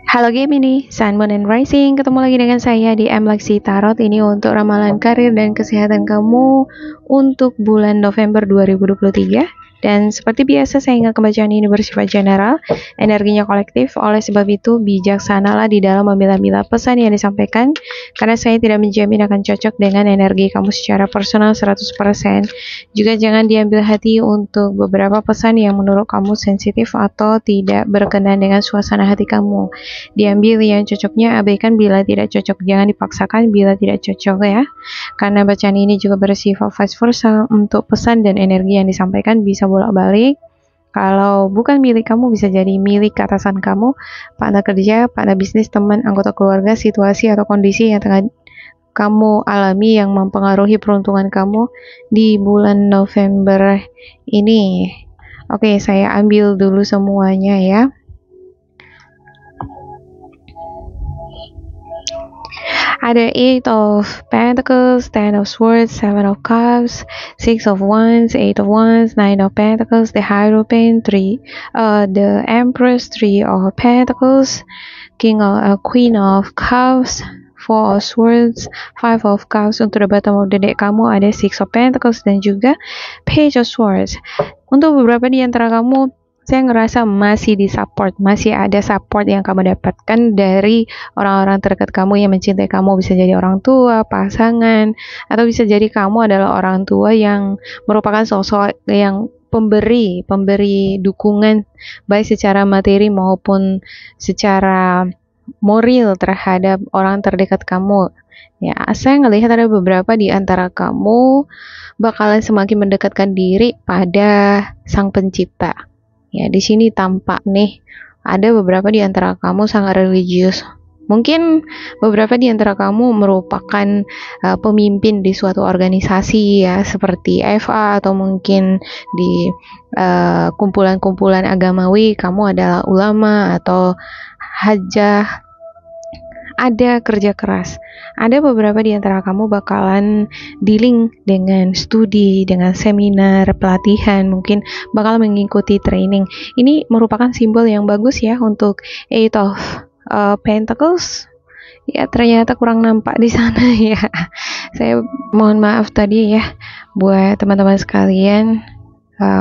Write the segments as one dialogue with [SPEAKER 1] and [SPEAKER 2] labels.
[SPEAKER 1] Halo Gemini, Sun, Moon, and Rising. Ketemu lagi dengan saya di Lexi Tarot. Ini untuk ramalan karir dan kesehatan kamu untuk bulan November 2023. Dan seperti biasa saya ingat pembacaan ini bersifat general, energinya kolektif. Oleh sebab itu bijaksanalah di dalam memilah-milah pesan yang disampaikan, karena saya tidak menjamin akan cocok dengan energi kamu secara personal 100%. Juga jangan diambil hati untuk beberapa pesan yang menurut kamu sensitif atau tidak berkenan dengan suasana hati kamu. Diambil yang cocoknya, abaikan bila tidak cocok. Jangan dipaksakan bila tidak cocok ya. Karena bacaan ini juga bersifat vice versa, untuk pesan dan energi yang disampaikan bisa bolak-balik. Kalau bukan milik kamu, bisa jadi milik atasan kamu, partner kerja, partner bisnis, teman, anggota keluarga, situasi atau kondisi yang tengah kamu alami yang mempengaruhi peruntungan kamu di bulan November ini. Oke, saya ambil dulu semuanya ya. Ada 8 of Pentacles, 10 of Swords, 7 of Cups, 6 of Wands, 8 of Wands, 9 of Pentacles, the Hierophant, the Empress, 3 of Pentacles, Queen of Cups, 4 of Swords, 5 of Cups. Untuk the bottom of the deck kamu ada 6 of Pentacles dan juga Page of Swords. Untuk beberapa di antara kamu, saya ngerasa masih disupport, masih ada support yang kamu dapatkan dari orang-orang terdekat kamu yang mencintai kamu. Bisa jadi orang tua, pasangan, atau bisa jadi kamu adalah orang tua yang merupakan sosok yang pemberi dukungan baik secara materi maupun secara moral terhadap orang terdekat kamu. Ya, saya ngelihat ada beberapa di antara kamu bakalan semakin mendekatkan diri pada Sang Pencipta. Ya, di sini tampak nih ada beberapa di antara kamu sangat religius. Mungkin beberapa di antara kamu merupakan pemimpin di suatu organisasi ya, seperti FA atau mungkin di kumpulan-kumpulan agamawi kamu adalah ulama atau hajah. Ada kerja keras. Ada beberapa di antara kamu bakalan dealing dengan studi, dengan seminar, pelatihan, mungkin bakal mengikuti training. Ini merupakan simbol yang bagus ya untuk 8 of Pentacles. Ya, ternyata kurang nampak di sana ya. Saya mohon maaf tadi ya buat teman-teman sekalian.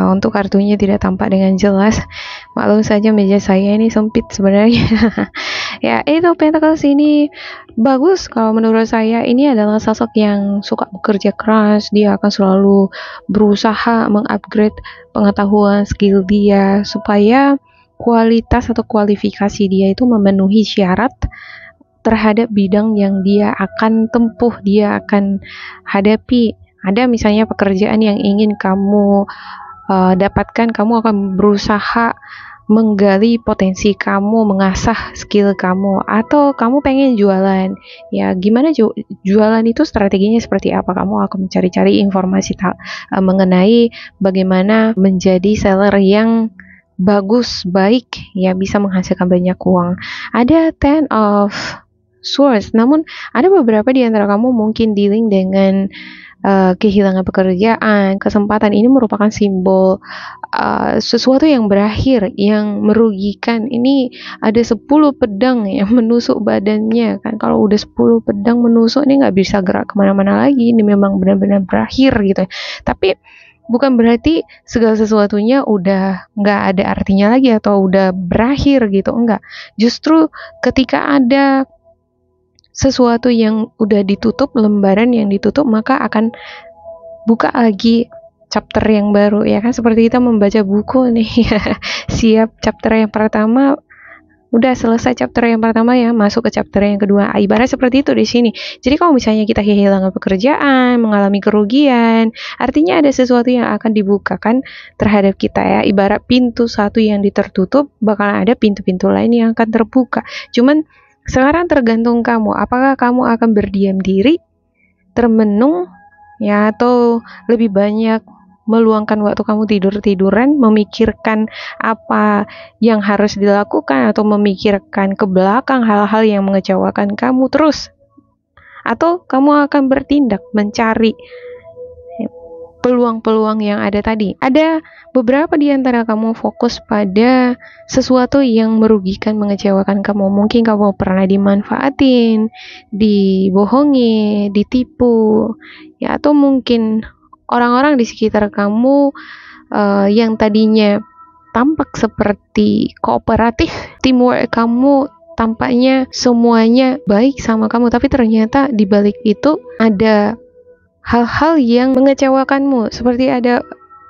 [SPEAKER 1] Untuk kartunya tidak tampak dengan jelas. Maklum saja meja saya ini sempit sebenarnya. Ya, itu Pentacles ini bagus kalau menurut saya. Ini adalah sosok yang suka bekerja keras. Dia akan selalu berusaha mengupgrade pengetahuan, skill dia, supaya kualitas atau kualifikasi dia itu memenuhi syarat terhadap bidang yang dia akan tempuh, dia akan hadapi. Ada misalnya pekerjaan yang ingin kamu dapatkan, kamu akan berusaha menggali potensi kamu, mengasah skill kamu, atau kamu pengen jualan. Ya, gimana jualan itu strateginya seperti apa? Kamu akan mencari-cari informasi mengenai bagaimana menjadi seller yang bagus, baik, ya bisa menghasilkan banyak uang. Ada 10 of Swords, namun ada beberapa di antara kamu mungkin dealing dengan kehilangan pekerjaan, kesempatan. Ini merupakan simbol sesuatu yang berakhir, yang merugikan. Ini ada 10 pedang yang menusuk badannya kan. Kalau udah 10 pedang menusuk, ini nggak bisa gerak kemana-mana lagi. Ini memang benar-benar berakhir gitu. Tapi bukan berarti segala sesuatunya udah nggak ada artinya lagi atau udah berakhir gitu. Enggak. Justru ketika ada sesuatu yang udah ditutup, lembaran yang ditutup, maka akan buka lagi chapter yang baru ya kan, seperti kita membaca buku nih. Siap chapter yang pertama, udah selesai chapter yang pertama ya, masuk ke chapter yang kedua. Ibarat seperti itu di sini. Jadi kalau misalnya kita kehilangan pekerjaan, mengalami kerugian, artinya ada sesuatu yang akan dibukakan terhadap kita ya. Ibarat pintu satu yang ditertutup, bakalan ada pintu-pintu lain yang akan terbuka. Cuman sekarang tergantung kamu, apakah kamu akan berdiam diri, termenung, ya, atau lebih banyak meluangkan waktu kamu tidur-tiduran, memikirkan apa yang harus dilakukan, atau memikirkan ke belakang hal-hal yang mengecewakan kamu terus. Atau kamu akan bertindak, mencari peluang-peluang yang ada tadi. Ada beberapa di antara kamu fokus pada sesuatu yang merugikan, mengecewakan kamu. Mungkin kamu pernah dimanfaatin, dibohongi, ditipu, ya, atau mungkin orang-orang di sekitar kamu yang tadinya tampak seperti kooperatif, teamwork kamu tampaknya semuanya baik sama kamu, tapi ternyata di balik itu ada hal-hal yang mengecewakanmu, seperti ada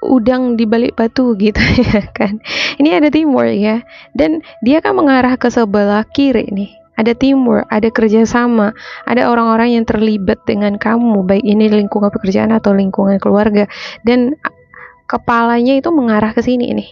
[SPEAKER 1] udang di balik batu gitu ya kan. Ini ada teamwork ya, dan dia kan mengarah ke sebelah kiri nih. Ada teamwork, ada kerjasama, ada orang-orang yang terlibat dengan kamu, baik ini lingkungan pekerjaan atau lingkungan keluarga, dan kepalanya itu mengarah ke sini nih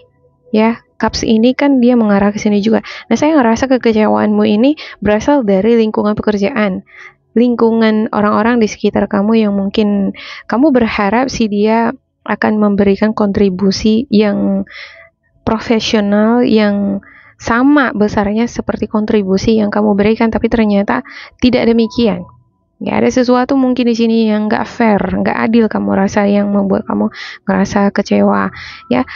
[SPEAKER 1] ya. Cups ini kan dia mengarah ke sini juga. Nah, saya ngerasa kekecewaanmu ini berasal dari lingkungan pekerjaan, lingkungan orang-orang di sekitar kamu yang mungkin kamu berharap sih dia akan memberikan kontribusi yang profesional, yang sama besarnya seperti kontribusi yang kamu berikan, tapi ternyata tidak demikian. Ya, ada sesuatu mungkin di sini yang nggak fair, nggak adil kamu rasa, yang membuat kamu ngerasa kecewa. Ya,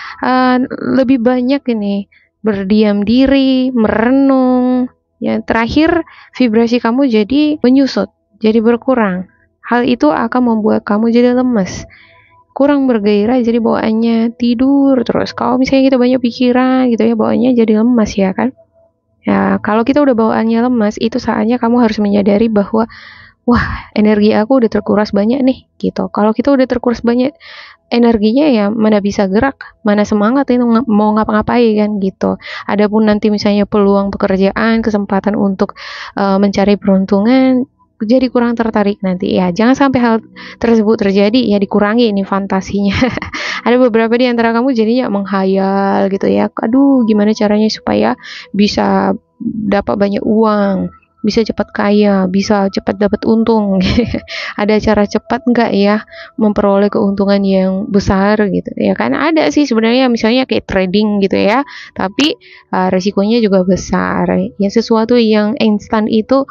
[SPEAKER 1] lebih banyak ini berdiam diri, merenung. Ya, terakhir vibrasi kamu jadi menyusut, jadi berkurang. Hal itu akan membuat kamu jadi lemes, kurang bergairah, jadi bawaannya tidur terus. Kalau misalnya kita banyak pikiran gitu ya, bawaannya jadi lemas ya kan. Ya, kalau kita udah bawaannya lemas, itu saatnya kamu harus menyadari bahwa wah, energi aku udah terkuras banyak nih, gitu. Kalau kita udah terkuras banyak energinya, ya mana bisa gerak, mana semangat itu mau ngapa-ngapain kan, gitu. Adapun nanti misalnya peluang pekerjaan, kesempatan untuk mencari peruntungan, jadi kurang tertarik nanti. Ya, jangan sampai hal tersebut terjadi, ya dikurangi ini fantasinya. Ada beberapa di antara kamu jadinya menghayal gitu ya. Aduh, gimana caranya supaya bisa dapat banyak uang, bisa cepat kaya, bisa cepat dapat untung. Ada cara cepat nggak ya memperoleh keuntungan yang besar gitu ya kan? Ada sih sebenarnya, misalnya kayak trading gitu ya, tapi resikonya juga besar ya. Sesuatu yang instan itu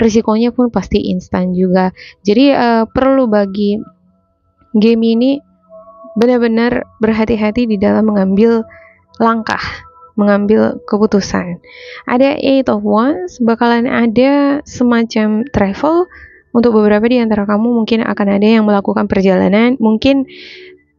[SPEAKER 1] risikonya pun pasti instan juga. Jadi perlu bagi game ini benar-benar berhati-hati di dalam mengambil langkah, mengambil keputusan. Ada Eight of Wands, bakalan ada semacam travel untuk beberapa di antara kamu. Mungkin akan ada yang melakukan perjalanan, mungkin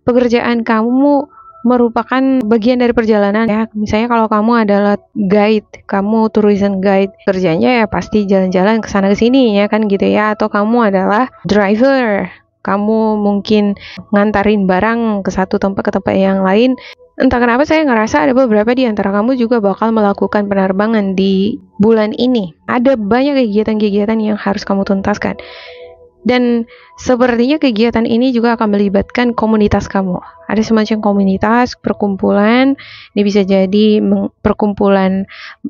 [SPEAKER 1] pekerjaan kamu merupakan bagian dari perjalanan ya. Misalnya kalau kamu adalah guide, kamu tourism guide, kerjanya ya pasti jalan-jalan ke sana ke sini ya kan gitu ya. Atau kamu adalah driver, kamu mungkin ngantarin barang ke satu tempat ke tempat yang lain. Entah kenapa saya ngerasa ada beberapa di antara kamu juga bakal melakukan penerbangan di bulan ini. Ada banyak kegiatan-kegiatan yang harus kamu tuntaskan. Dan sepertinya kegiatan ini juga akan melibatkan komunitas kamu. Ada semacam komunitas, perkumpulan. Ini bisa jadi perkumpulan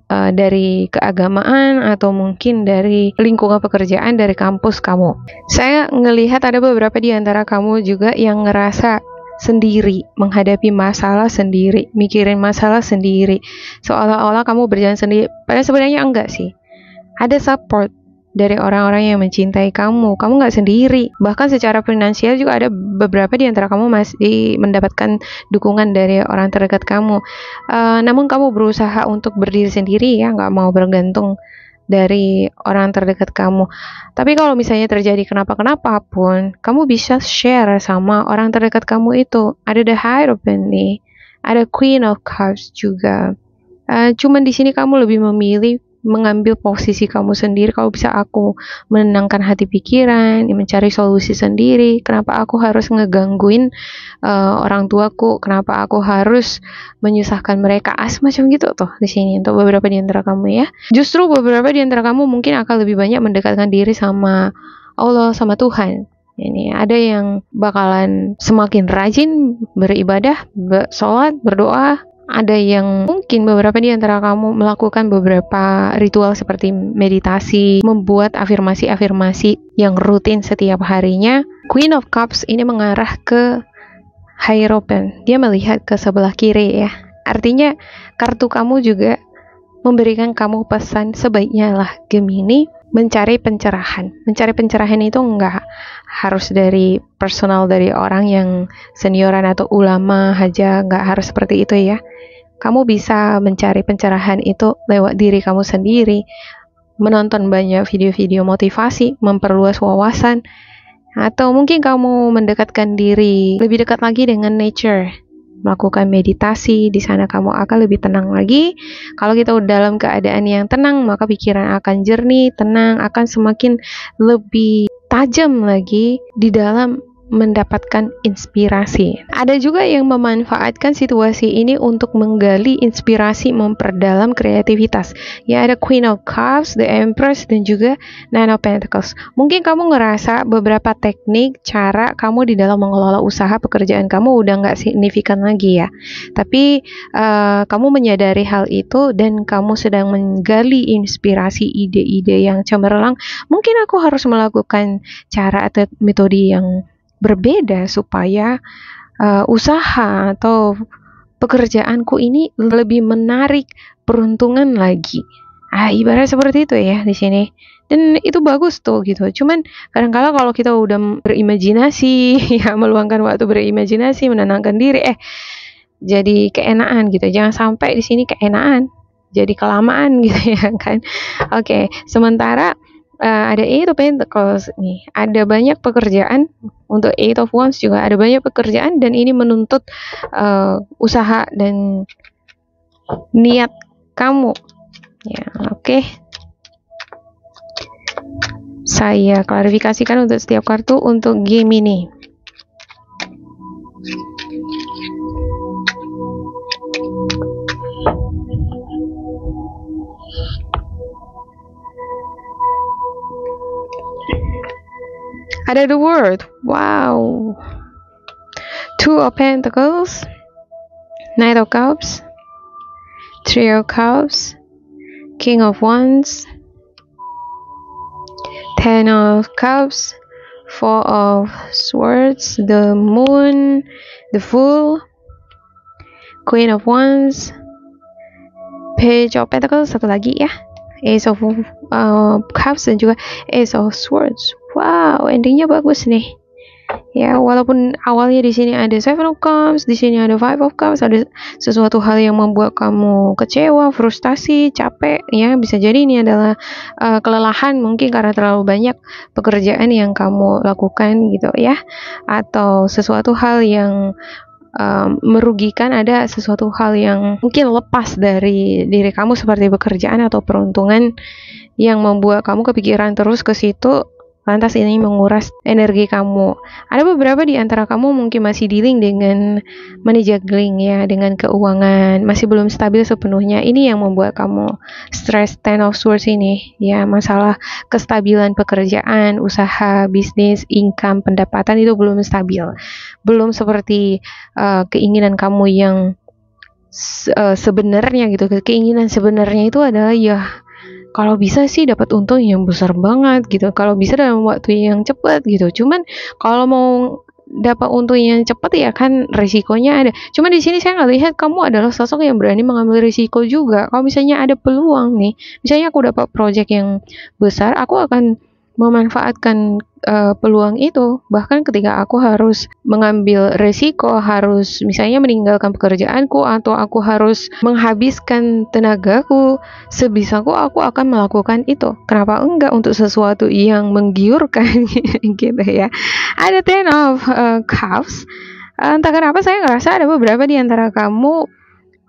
[SPEAKER 1] dari keagamaan atau mungkin dari lingkungan pekerjaan, dari kampus kamu. Saya ngelihat ada beberapa di antara kamu juga yang ngerasa sendiri, menghadapi masalah sendiri, mikirin masalah sendiri, seolah-olah kamu berjalan sendiri. Padahal sebenarnya enggak sih. Ada support dari orang-orang yang mencintai kamu. Kamu nggak sendiri. Bahkan secara finansial juga ada beberapa di antara kamu masih mendapatkan dukungan dari orang terdekat kamu. Namun kamu berusaha untuk berdiri sendiri ya, nggak mau bergantung dari orang terdekat kamu. Tapi kalau misalnya terjadi kenapa-kenapa pun, kamu bisa share sama orang terdekat kamu itu. Ada The Hierophant nih, ada Queen of Cups juga. Cuman di sini kamu lebih memilih mengambil posisi kamu sendiri. Kalau bisa aku menenangkan hati pikiran, mencari solusi sendiri. Kenapa aku harus ngegangguin orang tuaku? Kenapa aku harus menyusahkan mereka? Semacam gitu tuh di sini untuk beberapa di antara kamu ya. Justru beberapa di antara kamu mungkin akan lebih banyak mendekatkan diri sama Allah, sama Tuhan. Ini ada yang bakalan semakin rajin beribadah, sholat, berdoa. Ada yang mungkin beberapa di antara kamu melakukan beberapa ritual seperti meditasi, membuat afirmasi-afirmasi yang rutin setiap harinya. Queen of Cups ini mengarah ke Hierophant. Dia melihat ke sebelah kiri ya. Artinya kartu kamu juga memberikan kamu pesan, sebaiknya lah Gemini mencari pencerahan. Mencari pencerahan itu enggak harus dari personal, dari orang yang senioran atau ulama aja, enggak harus seperti itu ya. Kamu bisa mencari pencerahan itu lewat diri kamu sendiri, menonton banyak video-video motivasi, memperluas wawasan, atau mungkin kamu mendekatkan diri lebih dekat lagi dengan nature, melakukan meditasi. Di sana kamu akan lebih tenang lagi. Kalau kita udah dalam keadaan yang tenang, maka pikiran akan jernih, tenang, akan semakin lebih tajam lagi di dalam mendapatkan inspirasi. Ada juga yang memanfaatkan situasi ini untuk menggali inspirasi, memperdalam kreativitas. Ya, ada Queen of Cups, The Empress, dan juga Nine of Pentacles. Mungkin kamu ngerasa beberapa teknik, cara kamu di dalam mengelola usaha pekerjaan kamu udah nggak signifikan lagi ya. Tapi kamu menyadari hal itu dan kamu sedang menggali inspirasi, ide-ide yang cemerlang. Mungkin aku harus melakukan cara atau metode yang berbeda supaya usaha atau pekerjaanku ini lebih menarik peruntungan lagi. Ibarat seperti itu ya di sini. Dan itu bagus tuh gitu. Cuman kadang-kala kalau kita udah berimajinasi, ya meluangkan waktu berimajinasi, menenangkan diri, jadi keenaan gitu. Jangan sampai di sini keenaan, jadi kelamaan gitu ya kan. Oke, sementara ada Eight of Pentacles nih, ada banyak pekerjaan. Untuk Eight of Wands juga ada banyak pekerjaan, dan ini menuntut usaha dan niat kamu ya. Oke. Saya klarifikasikan untuk setiap kartu untuk game ini. Ada The World. Wow. Two of Pentacles, Knight of Cups, Three of Cups, King of Wands, Ten of Cups, Four of Swords, the Moon, the Fool, Queen of Wands, Page of Pentacles, satu lagi ya, Ace of Cups, dan juga Ace of Swords. Wow, endingnya bagus nih. Ya, walaupun awalnya di sini ada Seven of Cups, di sini ada Five of Cups, ada sesuatu hal yang membuat kamu kecewa, frustasi, capek, ya bisa jadi ini adalah kelelahan mungkin karena terlalu banyak pekerjaan yang kamu lakukan gitu ya, atau sesuatu hal yang merugikan, ada sesuatu hal yang mungkin lepas dari diri kamu seperti pekerjaan atau peruntungan yang membuat kamu kepikiran terus ke situ. Lantas ini menguras energi kamu. Ada beberapa di antara kamu mungkin masih dealing dengan money juggling ya, dengan keuangan masih belum stabil sepenuhnya. Ini yang membuat kamu stress. Ten of Swords ini ya, masalah kestabilan pekerjaan, usaha, bisnis, income, pendapatan itu belum stabil. Belum seperti keinginan kamu yang sebenarnya gitu. Keinginan sebenarnya itu adalah ya, kalau bisa sih dapat untung yang besar banget gitu, kalau bisa dalam waktu yang cepat gitu. Cuman kalau mau dapat untung yang cepat ya kan risikonya ada. Cuman di sini saya nggak lihat kamu adalah sosok yang berani mengambil risiko juga. Kalau misalnya ada peluang nih, misalnya aku dapat project yang besar, aku akan memanfaatkan peluang itu. Bahkan ketika aku harus mengambil resiko, harus misalnya meninggalkan pekerjaanku atau aku harus menghabiskan tenagaku, sebisaku aku akan melakukan itu. Kenapa enggak untuk sesuatu yang menggiurkan gitu ya. Ada Ten of Cups. Entah kenapa saya ngerasa ada beberapa di antara kamu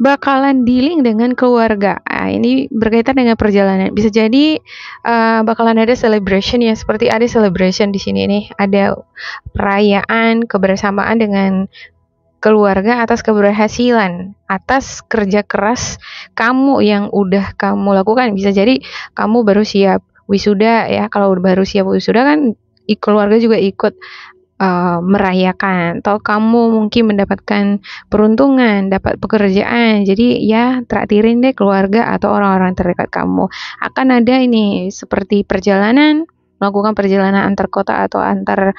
[SPEAKER 1] bakalan dealing dengan keluarga. Ini berkaitan dengan perjalanan. Bisa jadi bakalan ada celebration ya, seperti ada celebration di sini nih. Ada perayaan kebersamaan dengan keluarga atas keberhasilan, atas kerja keras kamu yang udah kamu lakukan. Bisa jadi kamu baru siap wisuda ya. Kalau baru siap wisuda kan keluarga juga ikut merayakan, atau kamu mungkin mendapatkan peruntungan, dapat pekerjaan, jadi ya traktirin deh keluarga atau orang-orang terdekat kamu. Akan ada ini seperti perjalanan, melakukan perjalanan antar kota atau antar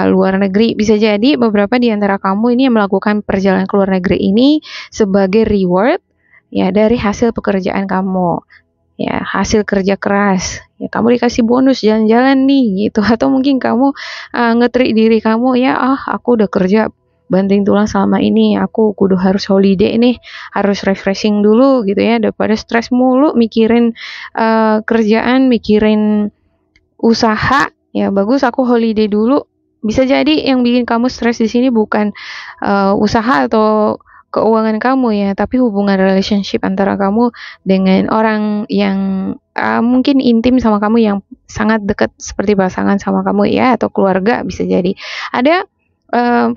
[SPEAKER 1] luar negeri. Bisa jadi beberapa di antara kamu ini yang melakukan perjalanan ke luar negeri ini sebagai reward ya dari hasil pekerjaan kamu. ya hasil kerja keras. Ya kamu dikasih bonus jalan-jalan nih gitu, atau mungkin kamu nge-treat diri kamu, ya aku udah kerja banting tulang selama ini, aku kudu harus holiday nih, harus refreshing dulu gitu ya, daripada stres mulu mikirin kerjaan, mikirin usaha. Ya bagus aku holiday dulu. Bisa jadi yang bikin kamu stres di sini bukan usaha atau keuangan kamu ya, tapi hubungan relationship antara kamu dengan orang yang mungkin intim sama kamu, yang sangat dekat seperti pasangan sama kamu ya, atau keluarga bisa jadi. Ada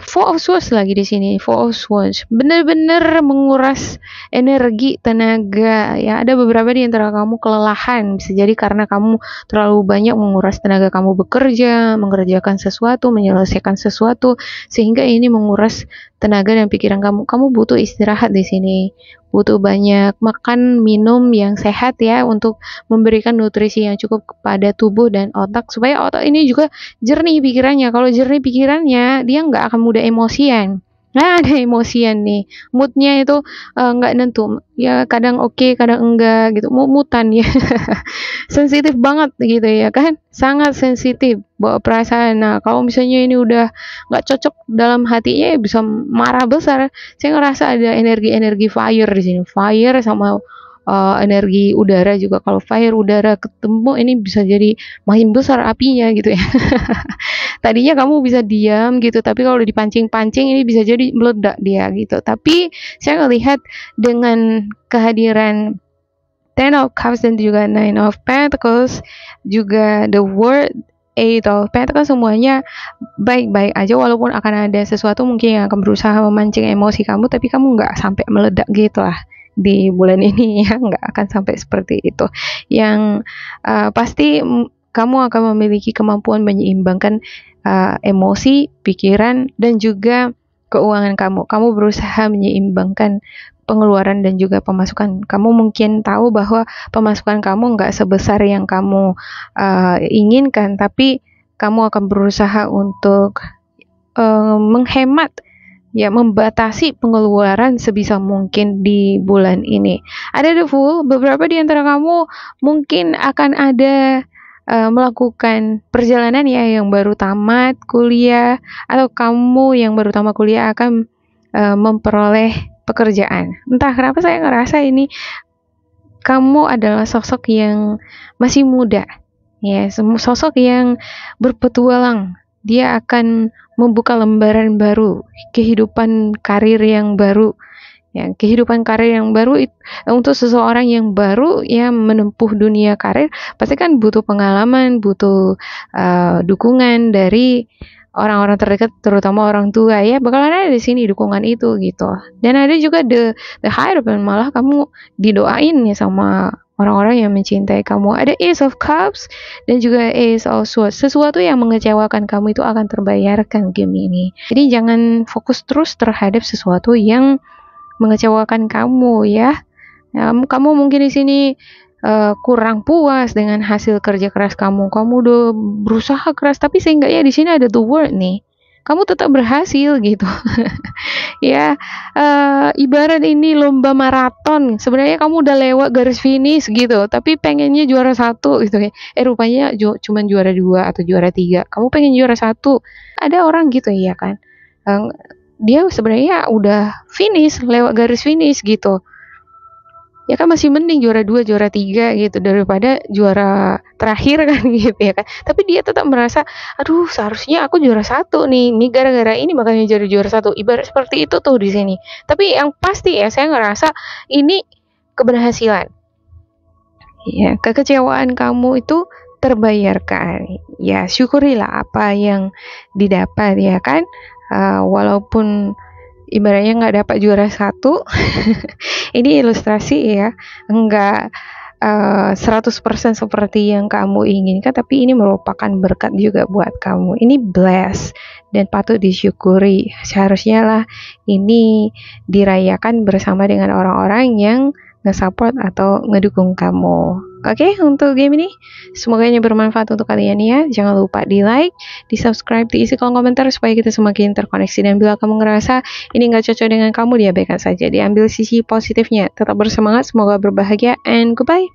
[SPEAKER 1] Four of Swords lagi di sini. Four of Swords bener-bener menguras energi, tenaga ya. Ada beberapa di antara kamu kelelahan, bisa jadi karena kamu terlalu banyak menguras tenaga kamu bekerja, mengerjakan sesuatu, menyelesaikan sesuatu, sehingga ini menguras tenaga dan pikiran kamu. Kamu butuh istirahat di sini, butuh banyak makan, minum yang sehat ya, untuk memberikan nutrisi yang cukup kepada tubuh dan otak, supaya otak ini juga jernih pikirannya. Kalau jernih pikirannya, dia nggak akan mudah emosian. Nah, ada emosian nih, moodnya itu nggak nentu, ya kadang oke, kadang enggak gitu, mutan ya. Sensitif banget gitu ya kan, sangat sensitif bawa perasaan. Nah kalau misalnya ini udah nggak cocok dalam hatinya, ya bisa marah besar. Saya ngerasa ada energi fire di sini, fire sama energi udara juga. Kalau fire udara ketemu, ini bisa jadi makin besar apinya gitu ya. Tadinya kamu bisa diam gitu, tapi kalau dipancing-pancing ini bisa jadi meledak dia gitu. Tapi saya ngelihat dengan kehadiran Ten of Cups dan juga Nine of Pentacles, juga The World, Eight of Pentacles, semuanya baik-baik aja, walaupun akan ada sesuatu mungkin yang akan berusaha memancing emosi kamu, tapi kamu nggak sampai meledak gitu lah di bulan ini ya, nggak akan sampai seperti itu. Yang pasti kamu akan memiliki kemampuan menyeimbangkan emosi, pikiran, dan juga keuangan kamu. Kamu berusaha menyeimbangkan pengeluaran dan juga pemasukan. Kamu mungkin tahu bahwa pemasukan kamu nggak sebesar yang kamu inginkan, tapi kamu akan berusaha untuk menghemat, ya membatasi pengeluaran sebisa mungkin di bulan ini. Ada The Fool, beberapa di antara kamu mungkin akan ada melakukan perjalanan ya, yang baru tamat kuliah, atau kamu yang baru tamat kuliah akan memperoleh pekerjaan. Entah kenapa saya ngerasa ini kamu adalah sosok yang masih muda ya, sosok yang berpetualang. Dia akan membuka lembaran baru, kehidupan karir yang baru. Ya, kehidupan karir yang baru untuk seseorang yang baru ya menempuh dunia karir, pasti kan butuh pengalaman, butuh dukungan dari orang-orang terdekat, terutama orang tua ya. Bakalan ada di sini dukungan itu gitu. Dan ada juga the Hierophant, malah kamu didoain ya sama orang-orang yang mencintai kamu. Ada Ace of Cups dan juga Ace of Swords. Sesuatu yang mengecewakan kamu itu akan terbayarkan game ini. Jadi jangan fokus terus terhadap sesuatu yang mengecewakan kamu ya. Kamu mungkin di sini kurang puas dengan hasil kerja keras kamu. Kamu udah berusaha keras, tapi seenggaknya di sini ada The World nih. Kamu tetap berhasil gitu. Ya, ibarat ini lomba maraton. Sebenarnya kamu udah lewat garis finish gitu, tapi pengennya juara 1 gitu ya. Rupanya cuma juara 2 atau juara 3. Kamu pengen juara 1. Ada orang gitu ya kan. Dia sebenarnya udah finish, lewat garis finish gitu. Ya kan masih mending juara 2, juara 3 gitu, daripada juara terakhir kan gitu ya kan. Tapi dia tetap merasa, aduh seharusnya aku juara 1 nih. Ini gara-gara ini makanya jadi juara 1. Ibarat seperti itu tuh di sini. Tapi yang pasti ya, saya ngerasa ini keberhasilan. Ya, kekecewaan kamu itu terbayarkan. Ya, syukurilah apa yang didapat ya kan. Walaupun ibaratnya nggak dapat juara 1, ini ilustrasi ya, nggak 100% seperti yang kamu inginkan, tapi ini merupakan berkat juga buat kamu. Ini bless dan patut disyukuri. Seharusnya lah ini dirayakan bersama dengan orang-orang yang nge-support atau ngedukung kamu. Oke, untuk game ini semoga ini bermanfaat untuk kalian ya. Jangan lupa di like, di subscribe, diisi kolom komentar supaya kita semakin terkoneksi. Dan bila kamu ngerasa ini nggak cocok dengan kamu, diabaikan saja, diambil sisi positifnya. Tetap bersemangat, semoga berbahagia, and goodbye.